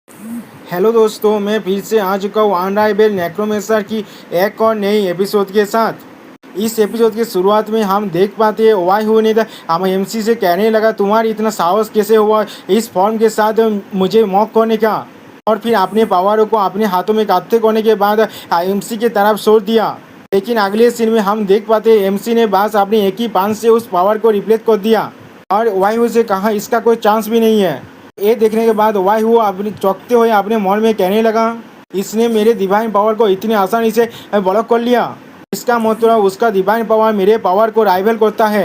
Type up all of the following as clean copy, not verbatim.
Hello दोस्तों, मैं फिर से आ चुका हूँ अनराइवल नेक्रोमेंसर की एक और नई एपिसोड के साथ। इस एपिसोड की शुरुआत में हम देख पाते हैं वाई हु ने हम एमसी से कहने लगा, तुम्हारी इतना साहस कैसे हुआ इस फॉर्म के साथ मुझे मॉक करने का। और फिर अपने पावरों को अपने हाथों में इकट्ठे करने के बाद एमसी की तरफ छोड़ दिया। लेकिन अगले सीन में हम देख पाते हैं एमसी ने बस अपने एक ही पांच से उस पावर को रिप्लेस कर दिया और वाई हु से कहा इसका कोई चांस भी नहीं है। ये देखने के बाद वाई हु अपने चौंकते हुए अपने मन में कहने लगा, इसने मेरे डिवाइन पावर को इतनी आसानी से ब्लॉक कर लिया। इसका मतलब उसका डिवाइन पावर मेरे पावर को राइवल करता है।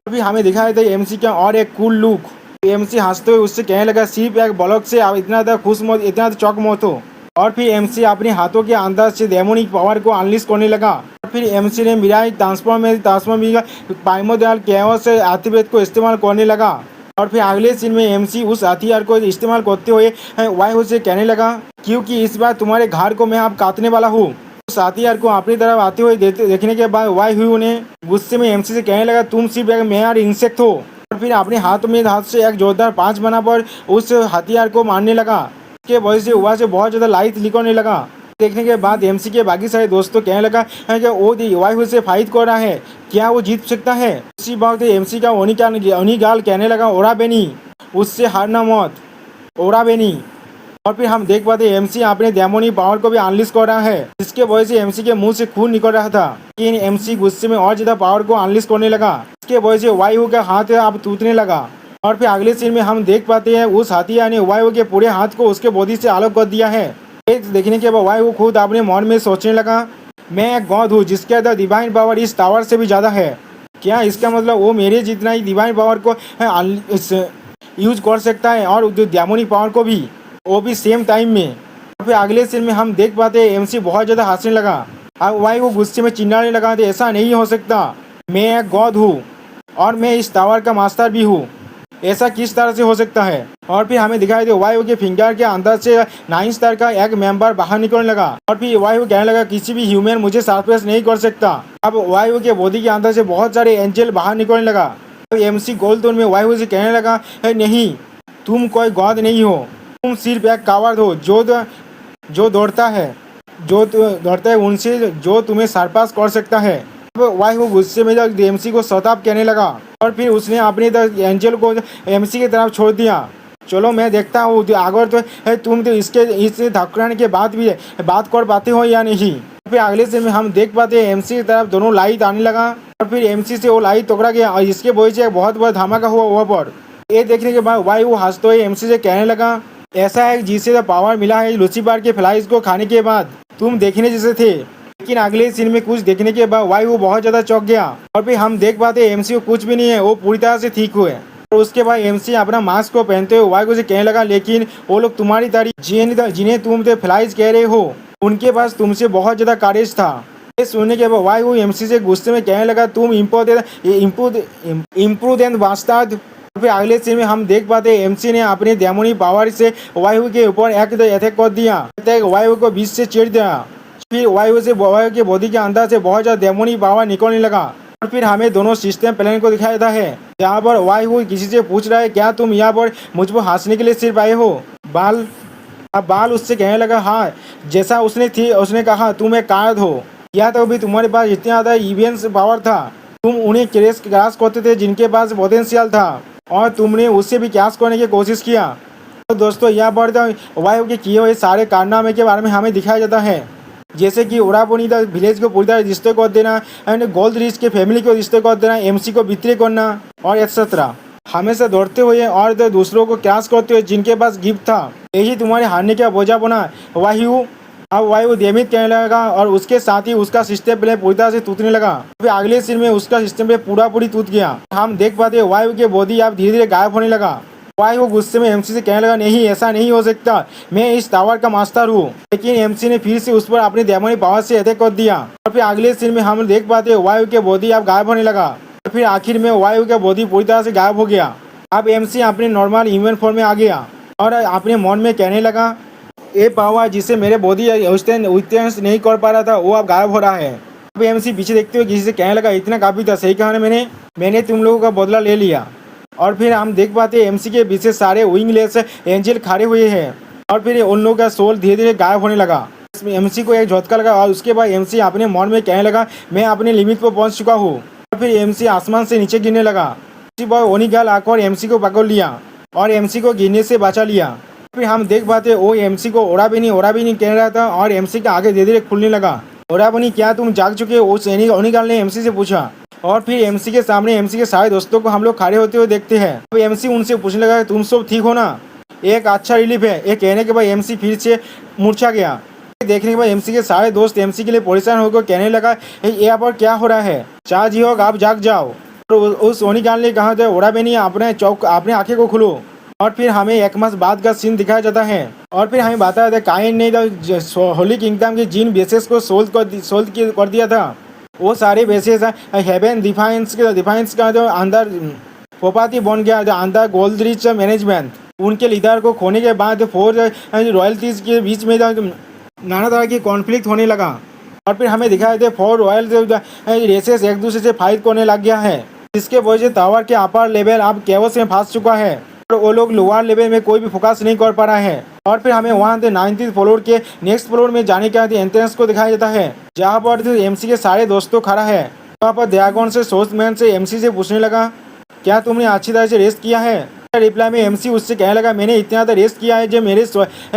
अभी हमें दिखाया था एमसी का और एक कूल लुक। एमसी हंसते हुए उससे कहने लगा, सिर्फ एक ब्लॉक से आप इतना ज़्यादा खुश मत, इतना चौक मत हो। और फिर एमसी अपने हाथों के अंदर से डेमोनिक पावर को अनलिश करने लगा। फिर एमसी ने मिराई ट्रांसफॉर्म प्राइमोर्डियल केओस से आतिवेद को इस्तेमाल करने लगा। और फिर अगले सीन में एमसी उस हथियार को इस्तेमाल करते हुए वाई हु से कहने लगा, क्योंकि इस बार तुम्हारे घर को मैं अब काटने वाला हूँ। उस हथियार को अपनी तरफ आते हुए देखने के बाद वाई हु ने गुस्से में एमसी से कहने लगा, तुम सिर्फ एक मेयर इंसेक्ट हो। और फिर अपने हाथ से एक जोरदार पांच बना पर उस हथियार को मारने लगा। उसके वजह से वहाँ से बहुत ज़्यादा लाइट निकलने लगा। देखने के बाद एमसी के बाकी सारे दोस्तों कहने लगा कि वो वाई हु से फाइट कर रहा है, क्या वो जीत सकता है। इसी बात एमसी का ओनिगाल कहने लगा, ओरा बेनी, उससे हारना मत, ओरा बेनी। और फिर हम देख पाते एमसी अपने डेमोनी पावर को भी अनलिश कर रहा है, जिसके वजह से एमसी के मुंह से खून निकल रहा था। लेकिन एमसी गुस्से में और ज्यादा पावर को अनलिश करने लगा, इसके वजह से वाई हु का हाथ अब टूटने लगा। और फिर अगले सीन में हम देख पाते हैं उस हथियार ने वाई हु के पूरे हाथ को उसके बॉडी से अलग कर दिया है। देखने के बाद वाई हु खुद अपने मन में सोचने लगा, मैं एक गॉड हूँ जिसके अंदर डिवाइन पावर इस टावर से भी ज़्यादा है। क्या इसका मतलब वो मेरे जितना ही डिवाइन पावर को यूज कर सकता है और जो डेमोनिक पावर को भी, वो भी सेम टाइम में। फिर अगले सीन में हम देख पाते हैं एमसी बहुत ज़्यादा हंसने लगा। अब वाई वो गुस्से में चिल्लाने लगा, ऐसा नहीं हो सकता, मैं एक गॉड हूँ और मैं इस टावर का मास्टर भी हूँ, ऐसा किस तरह से हो सकता है। और फिर हमें दिखाई दे वाई हु के फिंगर के अंदर से 9 स्टार का एक मेंबर बाहर निकलने लगा। और फिर वाई हु कहने लगा, किसी भी ह्यूमन मुझे सरप्राइज नहीं कर सकता। अब वाई हु के बॉडी के अंदर से बहुत सारे एंजल बाहर निकलने लगा। तो एमसी गोल्ड टोन में वाई हु से कहने लगा, नहीं, तुम कोई गॉड नहीं हो, तुम सिर्फ एक कावर्ड हो जो दौड़ता है उनसे जो तुम्हें सरपास कर सकता है। वाई हु गुस्से में एमसी को सताप कहने लगा और फिर उसने अपने एंजल को एमसी की तरफ छोड़ दिया। चलो मैं देखता हूँ अगर तो है तुम तो इससे धक्काने के बाद भी बात कर पाते हो या नहीं। फिर अगले से में हम देख पाते हैं एमसी की तरफ दोनों लाइट आने लगा और फिर एमसी से वो लाइट टकरा गया और इसके वजह से बहुत बड़ा धमाका हुआ वहाँ पर। ये देखने के बाद वाई हु हंसते हुए एमसी से कहने लगा, ऐसा है जिससे पावर मिला है लूसीफर के फ्लाइज को खाने के बाद, तुम देखने जैसे थे। लेकिन अगले सीन में कुछ देखने के बाद वाई हु बहुत ज्यादा चौंक गया और फिर हम देख पाते एमसी को कुछ भी नहीं है, वो पूरी तरह से ठीक हुए। और उसके बाद एमसी अपना मास्क को पहनते हुए वाई हु से कहने लगा, लेकिन वो लोग तुम्हारी तारीफ जिन्हें तुम फ्लाइज कह रहे हो, उनके पास तुमसे बहुत ज्यादा करेज था। ये सुनने के बाद वाई हु एमसी से गुस्से में कहने लगा, तुम इम्प्रूडेंट बास्टार्ड। फिर अगले सीन में हम देख पाते एमसी ने अपने डेमोनी पावर से वाई हु के ऊपर एक अटैक कर दिया, वाई हु को बीच से चीर दिया। फिर वाई हु से वाई हु के बॉडी के अंदर से बहुत ज्यादा डेमोनी पावर निकलने लगा। और फिर हमें दोनों सिस्टम प्लान को दिखाया जाता है, जहाँ पर वाई हु किसी से पूछ रहा है, क्या तुम यहाँ पर मुझ पर हंसने के लिए सिर्फ आए हो। बाल उससे कहने लगा, हाँ, जैसा उसने कहा तुम एक कारद हो, या तो भी तुम्हारे पास इतना ज़्यादा इवेंस पावर था, तुम उन्हें क्रैश करते थे जिनके पास पोटेंशियल था और तुमने उससे भी क्रैश करने की कोशिश किया। तो दोस्तों यहाँ पर वाई हु के किए हुए सारे कारनामे के बारे में हमें दिखाया जाता है, जैसे कि ओरापोनी द विलेज को पूरी तरह रिश्ते कर देना एंड गोल्ड रिच के फैमिली को रिश्ते कर देना, एमसी को बिक्री करना और एक्सेट्रा। हमेशा दौड़ते हुए और दूसरों को क्रैश करते हुए जिनके पास गिफ्ट था, यही तुम्हारे हारने का वजह बना वाई हु। अब वाई हु डेमिट कहने लगा और उसके साथ ही उसका सिस्टम प्ले पूरी तरह से टूटने लगा। फिर अगले सीन में उसका सिस्टम प्ले पूरी टूट गया। हम देख पाते वाई हु के बॉडी अब धीरे धीरे गायब होने लगा। वाई हु गुस्से में एमसी से कहने लगा, नहीं, ऐसा नहीं हो सकता, मैं इस टावर का मास्टर हूँ। लेकिन एमसी ने फिर से उस पर अपने डेमोनिक पावर से अटैक कर दिया। और फिर अगले सीन में हम देख पाते वाई हु के बॉडी अब गायब होने लगा। और फिर आखिर में वाई हु का बॉडी पूरी तरह से गायब हो गया। अब एमसी अपने नॉर्मल ह्यूमन फॉर्म में आ गया और अपने मन में कहने लगा, ये पावर जिसे मेरे बॉडी विथस्टैंड नहीं कर पा रहा था, वो अब गायब हो रहा है। अब एमसी पीछे देखते हुए किसी से कहने लगा, इतना काफी था, सही कहा ना, मैंने तुम लोगों का बदला ले लिया। और फिर हम देख पाते एमसी के पीछे सारे विंगलेस एंजल खड़े हुए हैं और फिर उन लोगों का सोल धीरे धीरे गायब होने लगा। इसमें एमसी को एक झटका लगा और उसके बाद एमसी अपने मन में कहने लगा मैं अपने लिमिट पर पहुंच चुका हूँ। और फिर एमसी आसमान से नीचे गिरने लगा। उसी बॉय ओनिगल आकर एमसी को पकड़ लिया और एमसी को गिरने से बचा लिया। फिर हम देख पाते वो एमसी को ओराबिनी कह रहा था और एमसी का आगे धीरे धीरे खुलने लगा। ओराबिनी क्या तुम जाग चुके हो? उस ओनिगल ने एमसी से पूछा। और फिर एमसी के सामने एमसी के सारे दोस्तों को हम लोग खड़े होते हुए देखते हैं। अब एमसी उनसे पूछने लगा तुम सब ठीक हो ना? एक अच्छा रिलीफ है। ये कहने के बाद एमसी फिर से मूर्छा गया। देखने के बाद एमसी के सारे दोस्त एमसी के लिए परेशान होकर कहने लगा यहाँ पर क्या हो रहा है? चाह जी होगा आप जाग जाओ। तो उस ओनिगल ने कहा था ओराबिनी अपने आंखें को खुलो। और फिर हमें एक मास बाद का सीन दिखाया जाता है। और फिर हमें बताया था काइन ने होली किंगडम के जिन बेसेस को सोल्व कर दिया था वो सारे बेसेस हेवन डिफाइंस का जो अंदर पोपाती बन गया जो अंदर गोल्डरिच मैनेजमेंट उनके लीडर को खोने के बाद 4 रॉयल्टीज के बीच में नाना तरह की कॉन्फ्लिक्ट होने लगा। और फिर हमें दिखाया था 4 रॉयल रेसेस एक दूसरे से फाइट करने लग गया है जिसके वजह से टावर के अपर लेवल अब केवस में फंस चुका है और वो लोग लोअर लेवल में कोई भी फोकस नहीं कर पा रहा है। और फिर हमें वहाँ से 19th फ्लोर के नेक्स्ट फ्लोर में जाने के बाद एंट्रेंस को दिखाया जाता है जहाँ पर एमसी के सारे दोस्तों खड़ा है। वहाँ पर ड्रैगन से सोर्समैन से एमसी से पूछने लगा क्या तुमने अच्छी तरह से रेस्ट किया है? रिप्लाई में एमसी उससे कहने लगा मैंने इतना ज़्यादा रेस्ट किया है जो मेरे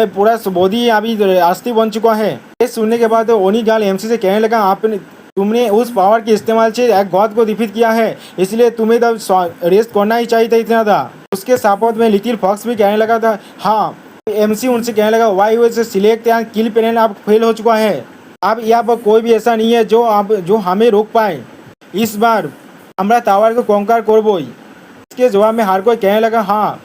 पूरा बॉडी अभी अस्थि बन चुका है। ये सुनने के बाद ओनिगल एमसी से कहने लगा तुमने उस पावर के इस्तेमाल से एक गॉड को डिफीट किया है इसलिए तुम्हें रेस्ट करना ही चाहिए था इतना था। उसके सपोर्ट में लिटिल फॉक्स भी कहने लगा था हाँ। एमसी उनसे कहने लगा वाई से सिलेक्ट एंड किल पैनल अब फेल हो चुका है। अब यहाँ पर कोई भी ऐसा नहीं है जो हमें रोक पाए। इस बार हमरा टावर को कॉन्कर करबो। इसके जवाब में हर कोई कहने लगा हाँ।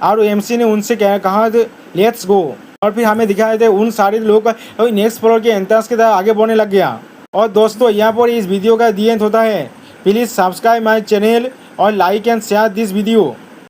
और एमसी ने उनसे कहा लेट्स गो। और फिर हमें दिखाया था उन सारे लोग नेक्स्ट फ्लोर के एंट्रेंस के तरफ आगे बढ़ने लग गया। और दोस्तों यहाँ पर इस वीडियो का दी एंड होता है। प्लीज़ सब्सक्राइब माई चैनल और like and share this video.